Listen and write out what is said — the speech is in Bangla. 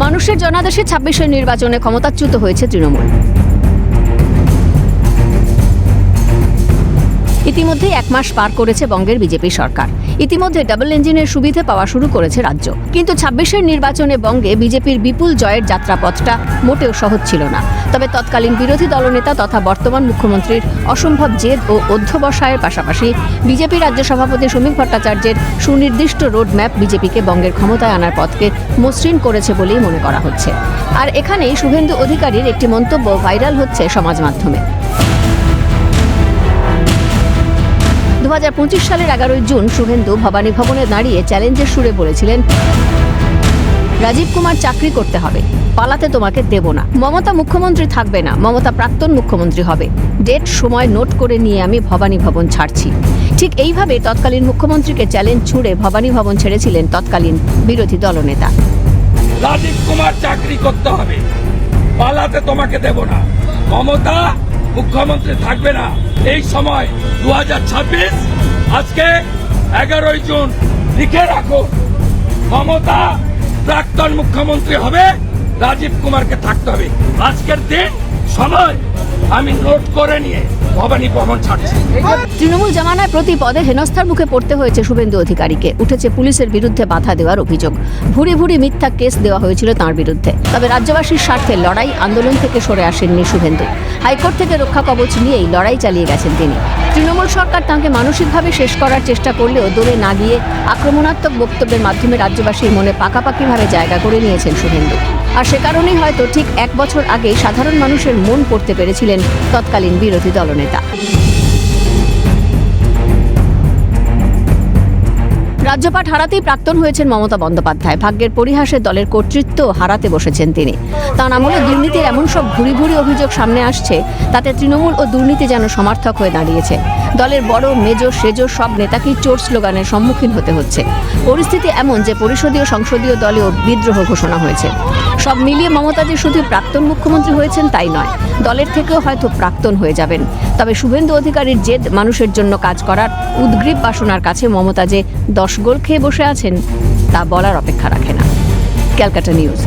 মানুষের জনাদেশে ২৬-এর নির্বাচনে ক্ষমতাচ্যুত হয়েছে তৃণমূল। ইতিমধ্যে ১ মাস পার করেছে বঙ্গের বিজেপি সরকার। ইতিমধ্যে ডাবল ইঞ্জিনের সুবিধে পাওয়া শুরু করেছে রাজ্য। কিন্তু ২৬-এর নির্বাচনে বঙ্গে বিজেপির বিপুল জয়ের যাত্রাপথটা মোটেও সহজ ছিল না। তবে তৎকালীন বিরোধী দলনেতা তথা বর্তমান মুখ্যমন্ত্রীর অসম্ভব জেদ ও অধ্যবসায়ের পাশাপাশি বিজেপি রাজ্য সভাপতি সমীক ভট্টাচার্যের সুনির্দিষ্ট রোডম্যাপ বিজেপিকে বঙ্গের ক্ষমতায় আনার পথকে মসৃণ করেছে বলেই মনে করা হচ্ছে। আর এখানেই শুভেন্দু অধিকারীর একটি মন্তব্য ভাইরাল হচ্ছে সমাজ মাধ্যমে। ২০২৫ সালের ১১ই জুন শুভেন্দু ভবানী ভবনে দাঁড়িয়ে চ্যালেঞ্জের সুরে বলেছিলেন, রাজীব কুমার চাকরি করতে হবে, পালাতে তোমাকে দেব না। মমতা মুখ্যমন্ত্রী থাকবে না, মমতা প্রাক্তন মুখ্যমন্ত্রী হবে। ডেট সময় নোট করে নিয়ে আমি ভবানী ভবন ছাড়ছি। ঠিক এইভাবে তৎকালীন মুখ্যমন্ত্রীকে চ্যালেঞ্জ ছুড়ে ভবানী ভবন ছেড়েছিলেন তৎকালীন বিরোধী দলনেতা। রাজীব কুমার চাকরি করতে হবে, পালাতে তোমাকে দেব না। মমতা মুখ্যমন্ত্রী থাকবে না। এই সময় ২০২৬, আজকে ১১ই জুন, লিখে রাখো, মমতা প্রাক্তন মুখ্যমন্ত্রী হবে, রাজীব কুমারকে থাকতে হবে। আজকের দিন সময় আমি নোট করে নিয়ে ভবানী ভবন ছাড়ছি। তৃণমূল জামানায় প্রতি পদে হেনস্থার মুখে পড়তে হয়েছে শুভেন্দু অধিকারীকে। উঠেছে পুলিশের বিরুদ্ধে বাধা দেওয়ার অভিযোগ। ভুরি ভুরি মিথ্যা কেস দেওয়া হয়েছিল তাঁর বিরুদ্ধে। তবে রাজ্যবাসীর স্বার্থে লড়াই আন্দোলন থেকে সরে আসেননি শুভেন্দু। হাইকোর্ট থেকে রক্ষা কবচ নিয়েই লড়াই চালিয়ে গেছেন তিনি। তৃণমূল সরকার তাঁকে মানসিকভাবে শেষ করার চেষ্টা করলেও দৌড়ে না গিয়ে আক্রমণাত্মক বক্তব্যের মাধ্যমে রাজ্যবাসীর মনে পাকাপাকিভাবে জায়গা করে নিয়েছেন শুভেন্দু। আর সে কারণেই হয়তো ঠিক ১ বছর আগেই সাধারণ মানুষের মন পড়তে পেরেছিলেন তৎকালীন বিরোধী দলনেতা। রাজ্যপাট হারাতেই প্রাক্তন হয়েছেন মমতা বন্দ্যোপাধ্যায়। ভাগ্যের পরিহাসে দলের কর্তৃত্ব হারাতে বসেছেন তিনি। তাঁর আমলে দুর্নীতির এমন সব ভুরি ভুরি অভিযোগ সামনে আসছে, তাতে তৃণমূল ও দুর্নীতি যেন সমর্থক হয়ে দাঁড়িয়েছে। দলের বড় মেজো সেজো সব নেতাকেই চোর স্লোগানের সম্মুখীন হতে হচ্ছে। পরিস্থিতি এমন যে পরিষদীয় সংসদীয় দলেও বিদ্রোহ ঘোষণা হয়েছে। সব মিলিয়ে মমতা যে শুধু প্রাক্তন মুখ্যমন্ত্রী হয়েছেন তাই নয়, দলের থেকেও হয়তো প্রাক্তন হয়ে যাবেন। তবে শুভেন্দু অধিকারীর জেদ, মানুষের জন্য কাজ করার উদ্গ্রীব বাসনার কাছে মমতা যে ১০ গোল খেয়ে বসে আছেন তা বলার অপেক্ষা রাখে না। ক্যালকাটা নিউজ।